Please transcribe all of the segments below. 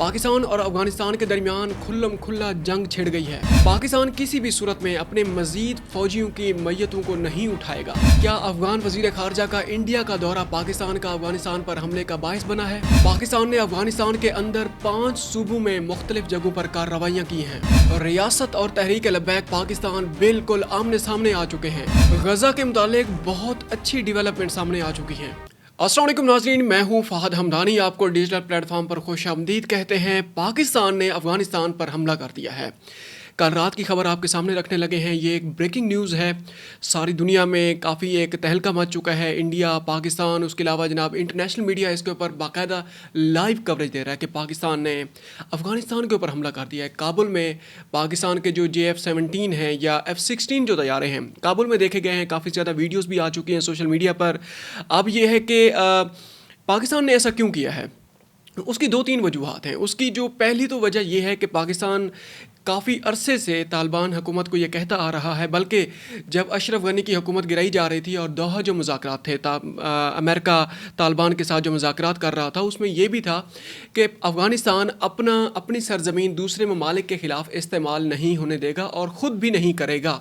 पाकिस्तान और अफगानिस्तान के दरमियान खुल्लम खुल्ला जंग छिड़ गई है। पाकिस्तान किसी भी सूरत में अपने मजीद फौजियों की मैयतों को नहीं उठाएगा। क्या अफगान वजीर खारजा का इंडिया का दौरा पाकिस्तान का अफगानिस्तान पर हमले का बायस बना है? पाकिस्तान ने अफगानिस्तान के अंदर 5 सूबों में मुख्तलिफ जगहों पर कार्रवाइयाँ की हैं। रियासत और तहरीक लब्बैक पाकिस्तान बिल्कुल आमने सामने आ चुके हैं। गजा के मुतालिक बहुत अच्छी डेवलपमेंट सामने आ चुकी हैं। अस्सलाम वालेकुम नाज़रीन, मैं हूं फहद हमदानी। आपको डिजिटल प्लेटफॉर्म पर खुशामदीद कहते हैं। पाकिस्तान ने अफगानिस्तान पर हमला कर दिया है। कल रात की खबर आपके सामने रखने लगे हैं। ये एक ब्रेकिंग न्यूज़ है। सारी दुनिया में काफ़ी एक तहलका मच चुका है। इंडिया, पाकिस्तान, उसके अलावा जनाब इंटरनेशनल मीडिया इसके ऊपर बाकायदा लाइव कवरेज दे रहा है कि पाकिस्तान ने अफगानिस्तान के ऊपर हमला कर दिया है। काबुल में पाकिस्तान के जो JF-17 हैं या F-16 जो तैयारे हैं काबुल में देखे गए हैं। काफ़ी ज़्यादा वीडियोज़ भी आ चुकी हैं सोशल मीडिया पर। अब ये है कि पाकिस्तान ने ऐसा क्यों किया है, उसकी 2-3 वजूहात हैं। उसकी जो पहली तो वजह यह है कि पाकिस्तान काफ़ी अरसे से तालिबान हुकूमत को ये कहता आ रहा है, बल्कि जब अशरफ गनी की हुकूमत गिराई जा रही थी और दोहा जो मुज़ाकरात थे अमेरिका तालिबान के साथ जो मुज़ाकरात कर रहा था, उसमें यह भी था कि अफ़गानिस्तान अपनी सरज़मीन दूसरे ममालिक के ख़िलाफ़ इस्तेमाल नहीं होने देगा और ख़ुद भी नहीं करेगा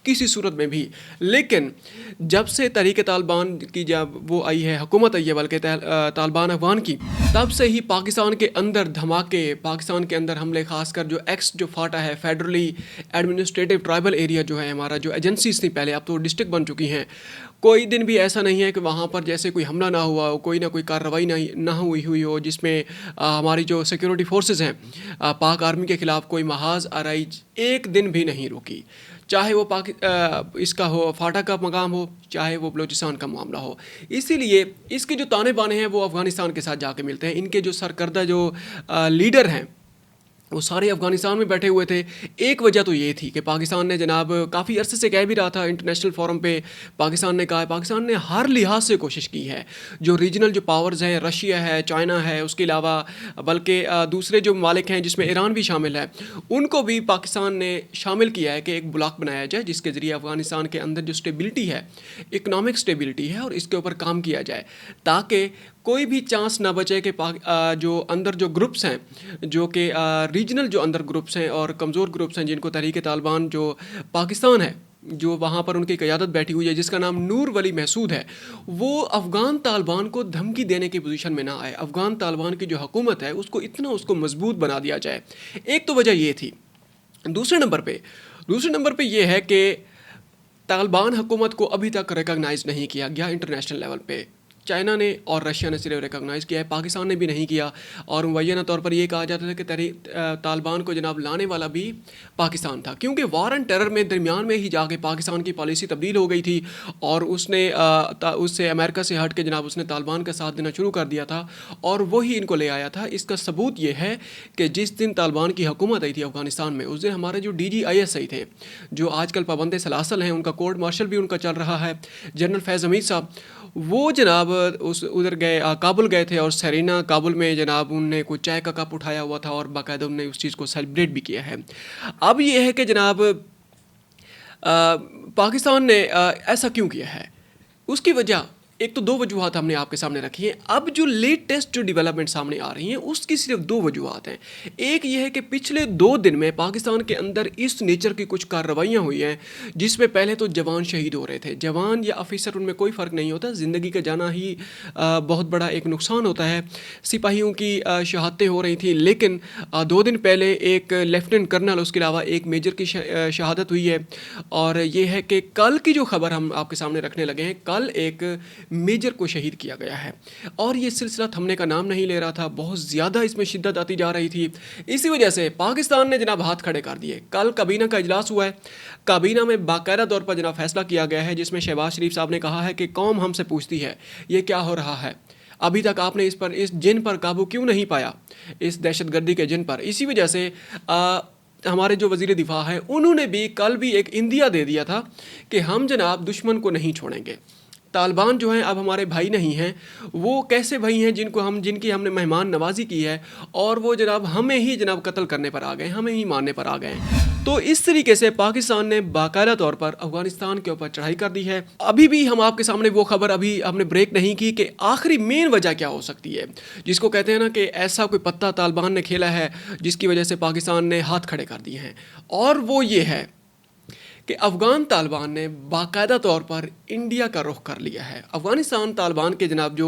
किसी सूरत में भी। लेकिन जब से तहरीक तालिबान की जब वो आई है, हुकूमत आई है बल्कि तालिबान अफ़गान की, तब से ही पाकिस्तान के अंदर धमाके, पाकिस्तान के अंदर हमले, ख़ासकर जो जो फाटा है फेडरली एडमिनिस्ट्रेटिव ट्राइबल एरिया जो है हमारा, जो एजेंसीज थी पहले, अब तो डिस्ट्रिक्ट बन चुकी हैं। कोई दिन भी ऐसा नहीं है कि वहाँ पर जैसे कोई हमला ना हुआ हो, कोई ना कोई कार्रवाई ना हुई हो जिसमें हमारी जो सिक्योरिटी फोर्सेस हैं पाक आर्मी के ख़िलाफ़ कोई महाज आरई एक दिन भी नहीं रुकी। चाहे वो इसका हो, फाटा का मकाम हो, चाहे वो बलूचिस्तान का मामला हो। इसीलिए इसके जो ताने बाने हैं वो अफ़गानिस्तान के साथ जाके मिलते हैं। इनके जो सरकर्दा जो लीडर हैं वो सारे अफ़गानिस्तान में बैठे हुए थे। एक वजह तो ये थी कि पाकिस्तान ने जनाब काफ़ी अरसे से कह भी रहा था, इंटरनेशनल फोरम पे पाकिस्तान ने कहा है, पाकिस्तान ने हर लिहाज से कोशिश की है। जो रीजनल जो पावर्स हैं, रशिया है, चाइना है, उसके अलावा बल्कि दूसरे जो ममालिक हैं जिसमें ईरान भी शामिल है, उनको भी पाकिस्तान ने शामिल किया है कि एक ब्लॉक बनाया जाए जिसके ज़रिए अफ़गानिस्तान के अंदर जो स्टेबिलिटी है, इकनॉमिक स्टेबिलिटी है, और इसके ऊपर काम किया जाए ताकि कोई भी चांस ना बचे कि जो अंदर जो ग्रुप्स हैं, जो कि रीजनल जो अंदर ग्रुप्स हैं और कमज़ोर ग्रुप्स हैं, जिनको तहरीक तालिबान जो पाकिस्तान है, जो वहाँ पर उनकी क़यादत बैठी हुई है जिसका नाम नूर वली महसूद है, वो अफ़गान तालिबान को धमकी देने की पोजीशन में ना आए। अफ़गान तालिबान की जो हुकूमत है उसको उसको मजबूत बना दिया जाए। एक तो वजह ये थी। दूसरे नंबर पे ये है कि तालिबान हुकूमत को अभी तक रिकॉग्नाइज़ नहीं किया गया इंटरनेशनल लेवल पे। चाइना ने और रशिया ने सिर्फ रिकॉग्नाइज़ किया है, पाकिस्तान ने भी नहीं किया। और मुबैना तौर पर यह कहा जाता था कि तालिबान को जनाब लाने वाला भी पाकिस्तान था, क्योंकि वार एंड टेरर में दरमियान में ही जाके पाकिस्तान की पॉलिसी तब्दील हो गई थी और उससे अमेरिका से हट के जनाब उसने तालिबान का साथ देना शुरू कर दिया था और वही इनको ले आया था। इसका सबूत ये है कि जिस दिन तालिबान की हुकूमत आई थी अफ़गानिस्तान में, उस दिन हमारे जो DGISI थे, जो आजकल पाबंद सलासल हैं, उनका कोर्ट मार्शल भी उनका चल रहा है, जनरल फैज़ हमीद साहब, वो जनाब उधर गए, काबुल गए थे और सेरेना काबुल में जनाब उनने कोई चाय का कप उठाया हुआ था और बाकायदा उनने उस चीज़ को सेलिब्रेट भी किया है। अब ये है कि जनाब पाकिस्तान ने ऐसा क्यों किया है, उसकी वजह एक तो 2 वजूहात हमने आपके सामने रखी हैं। अब जो लेटेस्ट जो डेवलपमेंट सामने आ रही हैं उसकी सिर्फ 2 वजूहात हैं। एक ये है कि पिछले 2 दिन में पाकिस्तान के अंदर इस नेचर की कुछ कार्रवाइयाँ हुई हैं जिसमें पहले तो जवान शहीद हो रहे थे। जवान या ऑफिसर, उनमें कोई फ़र्क नहीं होता, ज़िंदगी का जाना ही बहुत बड़ा एक नुकसान होता है। सिपाहियों की शहादतें हो रही थी, लेकिन 2 दिन पहले एक लेफ्टिनेंट कर्नल, उसके अलावा एक मेजर की शहादत हुई है। और ये है कि कल की जो खबर हम आपके सामने रखने लगे हैं, कल एक मेजर को शहीद किया गया है और ये सिलसिला थमने का नाम नहीं ले रहा था। बहुत ज़्यादा इसमें शिद्दत आती जा रही थी। इसी वजह से पाकिस्तान ने जनाब हाथ खड़े कर दिए। कल काबीना का इजलास हुआ है। काबीना में बाकायदा तौर पर जनाब फैसला किया गया है जिसमें शहबाज शरीफ साहब ने कहा है कि कौम हमसे पूछती है ये क्या हो रहा है, अभी तक आपने इस जिन पर काबू क्यों नहीं पाया, इस दहशतगर्दी के जिन पर। इसी वजह से हमारे जो वज़ीर दिफा है उन्होंने भी कल भी एक इंदिया दे दिया था कि हम जनाब दुश्मन को नहीं छोड़ेंगे। तालिबान जो हैं अब हमारे भाई नहीं हैं। वो कैसे भाई हैं जिनकी हमने मेहमान नवाजी की है और वो जनाब हमें ही जनाब कत्ल करने पर आ गए, हमें ही मारने पर आ गए हैं। तो इस तरीके से पाकिस्तान ने बाकायदा तौर पर अफगानिस्तान के ऊपर चढ़ाई कर दी है। अभी भी हम आपके सामने वो खबर अभी हमने ब्रेक नहीं की कि आखिरी मेन वजह क्या हो सकती है, जिसको कहते हैं ना कि ऐसा कोई पत्ता तालिबान ने खेला है जिसकी वजह से पाकिस्तान ने हाथ खड़े कर दिए हैं, और वो ये है कि अफ़गान तालिबान ने बाकायदा तौर पर इंडिया का रुख कर लिया है। अफ़गानिस्तान तालिबान के जनाब जो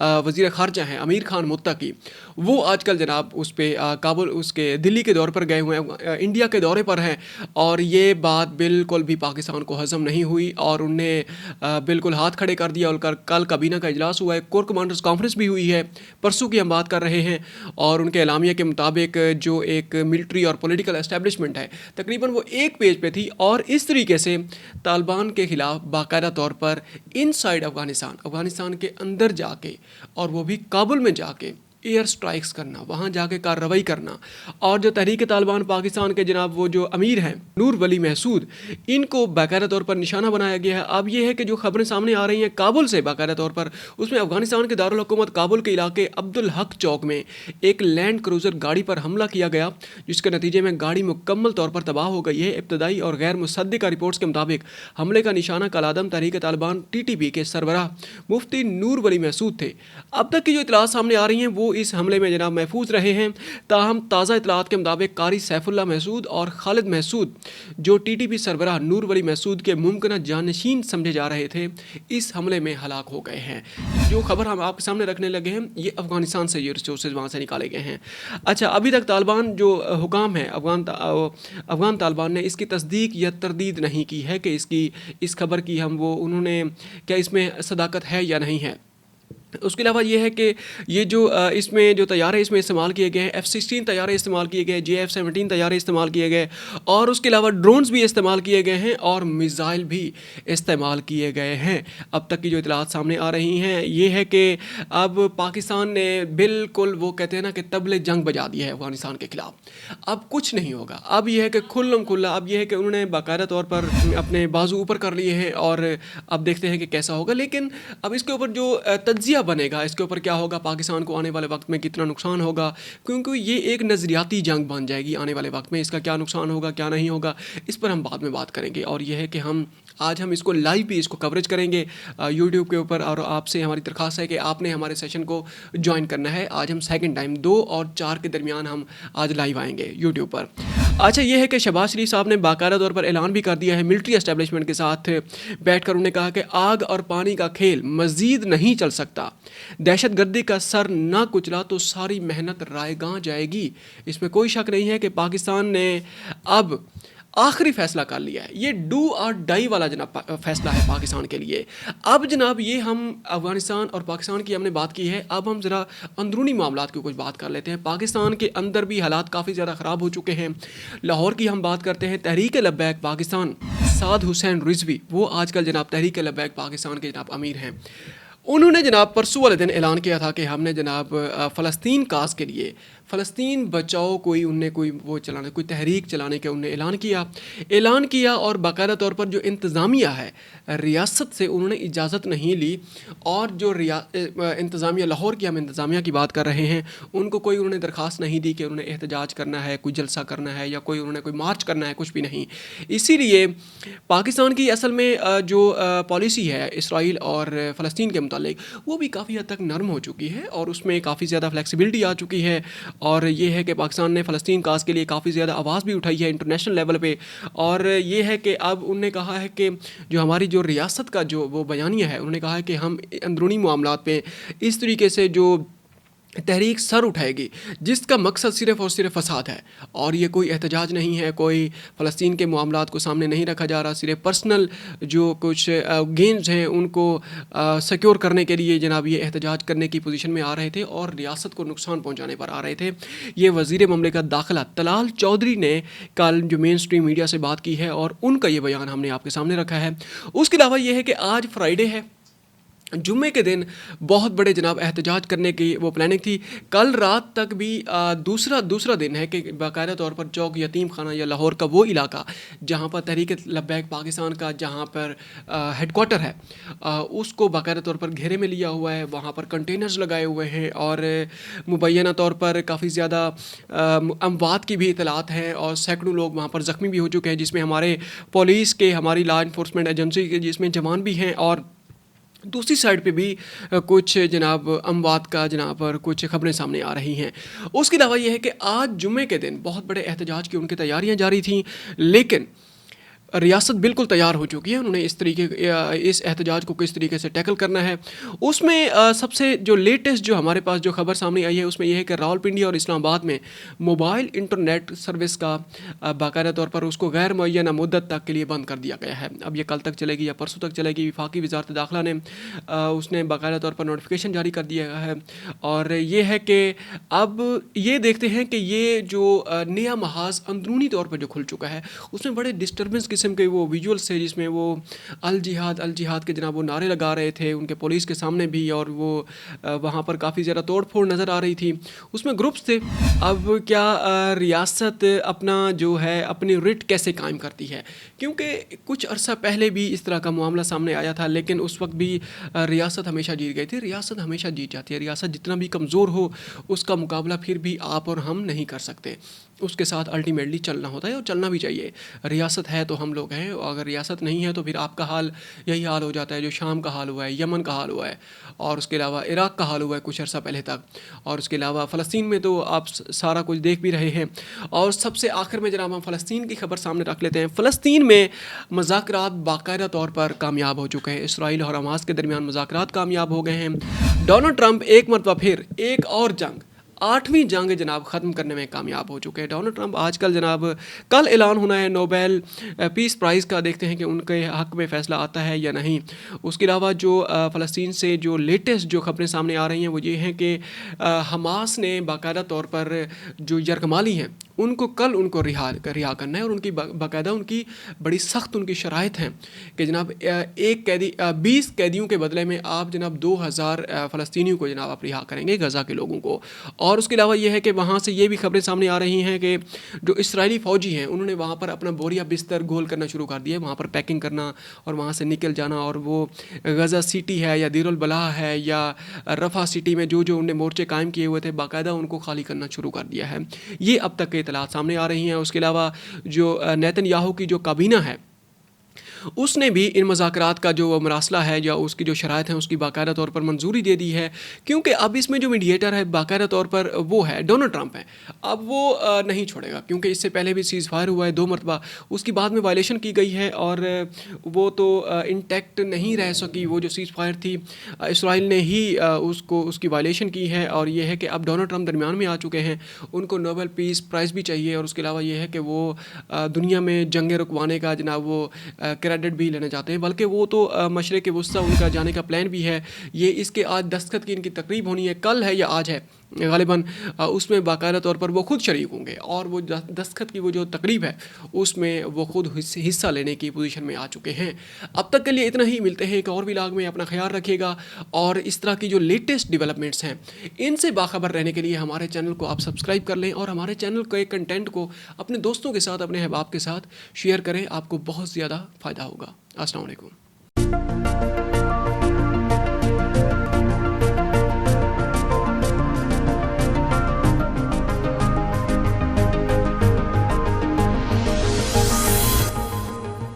वज़ीर ख़ारजा हैं अमीर खान मुत्तकी, वो आजकल जनाब उस पर काबुल उसके दिल्ली के दौर पर गए हुए हैं, इंडिया के दौरे पर हैं, और ये बात बिल्कुल भी पाकिस्तान को हज़म नहीं हुई और उनने बिल्कुल हाथ खड़े कर दिया। और कल काबीना का इजलास हुआ है, कोर कमांडर्स कॉन्फ्रेंस भी हुई है, परसों की हम बात कर रहे हैं, और उनके एलामिया के मुताबिक जो एक मिलिट्री और पॉलिटिकल एस्टेब्लिशमेंट है तकरीबन वो एक पेज पे थी, और इस तरीके से तालिबान के ख़िलाफ़ बाकायदा तौर पर इनसाइड अफ़गानिस्तान के अंदर जाके, और वो भी काबुल में जाके एयर स्ट्राइक्स करना, वहाँ जाके कार्रवाई करना। और जो तहरीक तालिबान पाकिस्तान के जनाब वो जो अमीर हैं नूर वली महसूद, इनको बाकायदा तौर पर निशाना बनाया गया है। अब ये है कि जो खबरें सामने आ रही हैं काबुल से बाकायदा तौर पर, उसमें अफगानिस्तान के दारुल हुकूमत काबुल के इलाके अब्दुल हक चौक में एक लैंड क्रूज़र गाड़ी पर हमला किया गया, जिसके नतीजे में गाड़ी मुकम्मल तौर पर तबाह हो गई है। इब्तदाई और गैर मुसद्दिका रिपोर्ट्स के मुताबिक हमले का निशाना कलादम तहरीक तालिबान TTP के सरबराह मुफ्ती नूर वली महसूद थे। अब तक की जो इतलात सामने आ रही हैं वो इस हमले में जनाब महफूज रहे हैं। ताहम ताज़ा इतलात के मुताबिक कारी सैफुल्ला महसूद और खालिद महसूद, जो TTP सरबराह नूर वली महसूद के मुमकिन जानशीन समझे जा रहे थे, इस हमले में हलाक हो गए हैं। जो खबर हम आपके सामने रखने लगे हैं ये अफ़गानिस्तान से, ये रिसोर्सेज वहाँ से निकाले गए हैं। अच्छा, अभी तक तालिबान जो हुकाम है अफ़गान तालिबान ने इसकी तस्दीक या तरदीद नहीं की है कि इस खबर की उन्होंने क्या इसमें सदाकत है या नहीं है। उसके अलावा ये है कि ये जो इसमें जो तैयारे इसमें इस्तेमाल किए गए हैं, F-16 तैयारे इस्तेमाल किए गए, JF-17 तैयारे इस्तेमाल किए गए, और उसके अलावा ड्रोन्स भी इस्तेमाल किए गए हैं और मिसाइल भी इस्तेमाल किए गए हैं। अब तक की जो इतलात सामने आ रही हैं ये है कि अब पाकिस्तान ने बिल्कुल वो कहते हैं ना कि तबले जंग बजा दिया है अफ़गानिस्तान के ख़िलाफ़। अब कुछ नहीं होगा, अब ये है कि खुल्लम खुल्ला, अब ये है कि उन्होंने बाकायदा तौर पर अपने बाजू ऊपर कर लिए हैं, और अब देखते हैं कि कैसा होगा। लेकिन अब इसके ऊपर जो तज्जिया बनेगा, इसके ऊपर क्या होगा, पाकिस्तान को आने वाले वक्त में कितना नुकसान होगा, क्योंकि ये एक नज़रियाती जंग बन जाएगी आने वाले वक्त में। इसका क्या नुकसान होगा क्या नहीं होगा इस पर हम बाद में बात करेंगे। और यह है कि आज हम इसको लाइव भी इसको कवरेज करेंगे यूट्यूब के ऊपर, और आपसे हमारी दरख्वास्त है कि आपने हमारे सेशन को ज्वाइन करना है। आज हम सेकंड टाइम 2 और 4 के दरमियान हम आज लाइव आएंगे यूट्यूब पर। अच्छा, ये है कि शहबाज शरीफ साहब ने बाकायदा तौर पर ऐलान भी कर दिया है, मिलिट्री एस्टेब्लिशमेंट के साथ बैठकर उन्होंने कहा कि आग और पानी का खेल मज़ीद नहीं चल सकता, दहशत गर्दी का सर ना कुचला तो सारी मेहनत रायगां जाएगी। इसमें कोई शक नहीं है कि पाकिस्तान ने अब आखिरी फ़ैसला कर लिया है। ये डू और डाई वाला जनाब फ़ैसला है पाकिस्तान के लिए। अब जनाब ये हम अफ़गानिस्तान और पाकिस्तान की हमने बात की है, अब हम ज़रा अंदरूनी मामलात की कुछ बात कर लेते हैं। पाकिस्तान के अंदर भी हालात काफ़ी ज़्यादा ख़राब हो चुके हैं। लाहौर की हम बात करते हैं, तहरीक लब्बैक पाकिस्तान, साद हुसैन रिजवी, वो आजकल जनाब तहरीक लब्बैक पाकिस्तान के जनाब अमीर हैं। उन्होंने जनाब परसों वाले दिन ऐलान किया था कि हमने जनाब फ़लस्तीन काज के लिए, फ़लस्तीन बचाओ कोई तहरीक चलाने का उन्होंने ऐलान किया और बाकायदा तौर पर जो इंतज़ामिया है रियासत से उन्होंने इजाज़त नहीं ली, और जो इंतज़ामिया लाहौर की, हम इंतज़ामिया की बात कर रहे हैं, उनको कोई उन्होंने दरख्वास्त नहीं दी कि उन्होंने एहतजाज करना है, कोई जलसा करना है, या उन्होंने कोई मार्च करना है, कुछ भी नहीं। इसीलिए पाकिस्तान की असल में जो पॉलिसी है इसराइल और फ़लस्तीन के मुतालिक, वो भी काफ़ी हद तक नरम हो चुकी है और उसमें काफ़ी ज़्यादा फ्लेक्सिबिलिटी आ चुकी है। और ये है कि पाकिस्तान ने फ़लस्तीन काज के लिए काफ़ी ज़्यादा आवाज़ भी उठाई है इंटरनेशनल लेवल पे। और ये है कि अब उन्होंने कहा है कि जो हमारी जो रियासत का जो वो बयानिया है, उन्होंने कहा है कि हम अंदरूनी मामलात पे इस तरीके से जो तहरीक सर उठाएगी जिसका मकसद सिर्फ़ और सिर्फ फसाद है, और ये कोई एहतजाज नहीं है, कोई फ़लस्तीन के मामलात को सामने नहीं रखा जा रहा, सिर्फ पर्सनल जो कुछ गेन्स हैं उनको सिक्योर करने के लिए जनाब ये एहतजाज करने की पोजीशन में आ रहे थे और रियासत को नुकसान पहुंचाने पर आ रहे थे। ये वज़ीर ममलिकत दाखिला तलाल चौधरी ने कल जो मेन स्ट्रीम मीडिया से बात की है और उनका ये बयान हमने आपके सामने रखा है। उसके अलावा ये है कि आज फ्राइडे है, जुम्मे के दिन बहुत बड़े जनाब एहतजाज करने की वो प्लानिंग थी। कल रात तक भी दूसरा दिन है कि बाकायदा तौर पर चौक यतीम खाना या लाहौर का वो इलाका जहाँ पर तहरीक लब्बैक पाकिस्तान का जहाँ पर हेडक्वार्टर है, उसको बाकायदा तौर पर घेरे में लिया हुआ है। वहाँ पर कंटेनर्स लगाए हुए हैं और मुबैना तौर पर काफ़ी ज़्यादा अमवात की भी इतलात हैं और सैकड़ों लोग वहाँ पर ज़ख्मी भी हो चुके हैं, जिसमें हमारे पुलिस के, हमारी लॉ इन्फोर्समेंट एजेंसी के जिसमें जवान भी हैं। और दूसरी साइड पे भी कुछ जनाब अमवात का जनाब पर कुछ खबरें सामने आ रही हैं। उसके अलावा ये है कि आज जुम्मे के दिन बहुत बड़े एहतजाज की उनकी तैयारियां जारी थीं, लेकिन रियासत बिल्कुल तैयार हो चुकी है। उन्होंने इस एहतजाज को किस तरीके से टैकल करना है, उसमें सबसे जो लेटेस्ट जो हमारे पास जो खबर सामने आई है उसमें यह है कि रावलपिंडी और इस्लामाबाद में मोबाइल इंटरनेट सर्विस का बाकायदा तौर पर उसको गैर मुअय्यना मुद्दत तक के लिए बंद कर दिया गया है। अब ये कल तक चलेगी या परसों तक चलेगी। वफाकी वज़ारत दाखिला ने उसने बाकायदा तौर पर नोटिफिकेशन जारी कर दिया है और ये है कि अब ये देखते हैं कि ये जो नया महाज अंदरूनी तौर पर जो खुल चुका है उसमें बड़े डिस्टर्बेंस किस्म के वो विजुअल्स थे, जिसमें वो अल जिहाद के जनाब वो नारे लगा रहे थे उनके पुलिस के सामने भी, और वो वहाँ पर काफ़ी ज़्यादा तोड़ फोड़ नज़र आ रही थी। उसमें ग्रुप्स थे। अब क्या रियासत अपना जो है अपनी रिट कैसे कायम करती है, क्योंकि कुछ अरसा पहले भी इस तरह का मामला सामने आया था, लेकिन उस वक्त भी रियासत हमेशा जीत गई थी। रियासत हमेशा जीत जाती है। रियासत जितना भी कमज़ोर हो उसका मुकाबला फिर भी आप और हम नहीं कर सकते, उसके साथ अल्टीमेटली चलना होता है और चलना भी चाहिए। रियासत है तो हम लोग हैं, और अगर रियासत नहीं है तो फिर आपका हाल यही हाल हो जाता है जो शाम का हाल हुआ है, यमन का हाल हुआ है, और उसके अलावा इराक़ का हाल हुआ है कुछ अर्सा पहले तक, और उसके अलावा फ़लस्तीन में तो आप सारा कुछ देख भी रहे हैं। और सबसे आखिर में जनाब हम फ़लस्तीन की खबर सामने रख लेते हैं। फ़लस्तीन में मुज़ाकरात बाकायदा तौर पर कामयाब हो चुके हैं। इसराइल और हमास के दरमियान मुज़ाकरात कामयाब हो गए हैं। डोनाल्ड ट्रंप एक मरतबा फिर एक और जंग, 8वीं जंग जनाब ख़त्म करने में कामयाब हो चुके हैं। डोनाल्ड ट्रंप आजकल जनाब कल ऐलान होना है नोबेल पीस प्राइज़ का, देखते हैं कि उनके हक़ में फ़ैसला आता है या नहीं। उसके अलावा जो फ़लस्तीन से जो लेटेस्ट जो खबरें सामने आ रही हैं वो ये हैं कि हमास ने बाकायदा तौर पर जो यरगमाली हैं उनको कल उनको रिहा करना है, और उनकी बाकायदा उनकी बड़ी सख्त उनकी शराइत हैं कि जनाब 20 कैदियों के बदले में आप जनाब 2000 फ़लस्तीनियों को जनाब आप रिहा करेंगे, गज़ा के लोगों को। और उसके अलावा ये है कि वहाँ से ये भी खबरें सामने आ रही हैं कि जो इसराइली फ़ौजी हैं उन्होंने वहाँ पर अपना बोरिया बिस्तर गोल करना शुरू कर दिया है, वहाँ पर पैकिंग करना और वहाँ से निकल जाना, और वो गज़ा सिटी है या दीरुल बलाह है या रफ़ा सिटी में जो जो उनने मोर्चे कायम किए हुए थे बाकायदा उनको खाली करना शुरू कर दिया है। ये अब तक के इतलात सामने आ रही हैं। उसके अलावा जो नेतन्याहू की जो काबीना है उसने भी इन मुज़ाकरात का जो मरासला है या उसकी जो शराइत हैं उसकी बाकायदा तौर पर मंजूरी दे दी है, क्योंकि अब इसमें जो मीडिएटर है बाकायदा तौर पर वो है डोनाल्ड ट्रंप है। अब वो नहीं छोड़ेगा, क्योंकि इससे पहले भी सीज़ फायर हुआ है 2 मरतबा, उसकी बाद में वायलेशन की गई है और वो तो इंटैक्ट नहीं रह सकी। वो जो सीज़ फायर थी इसराइल ने ही उसकी वायलेशन की है, और ये है कि अब डोनाल्ड ट्रंप दरमियान में आ चुके हैं, उनको नोबेल पीस प्राइज़ भी चाहिए। और उसके अलावा ये है कि वो दुनिया में जंगें रुकवाने का जनाब वो क्रेडिट भी लेना चाहते हैं, बल्कि वो तो मशरिक़ वस्ता उनका जाने का प्लान भी है। ये इसके आज दस्तखत की इनकी तकरीब होनी है, कल है या आज है ग़ालिबन, उसमें बाकायदा तौर पर वो खुद शरीक होंगे, और वो दस्तखत की वो जो तकरीब है उसमें वो खुद हिस्सा लेने की पोजीशन में आ चुके हैं। अब तक के लिए इतना ही, मिलते हैं एक और व्लॉग में। अपना ख्याल रखिएगा, और इस तरह की जो लेटेस्ट डेवलपमेंट्स हैं इनसे बाखबर रहने के लिए हमारे चैनल को आप सब्सक्राइब कर लें, और हमारे चैनल के कंटेंट को अपने दोस्तों के साथ, अपने अहबाब के साथ शेयर करें। आपको बहुत ज़्यादा फ़ायदा होगा। अस्सलाम वालेकुम।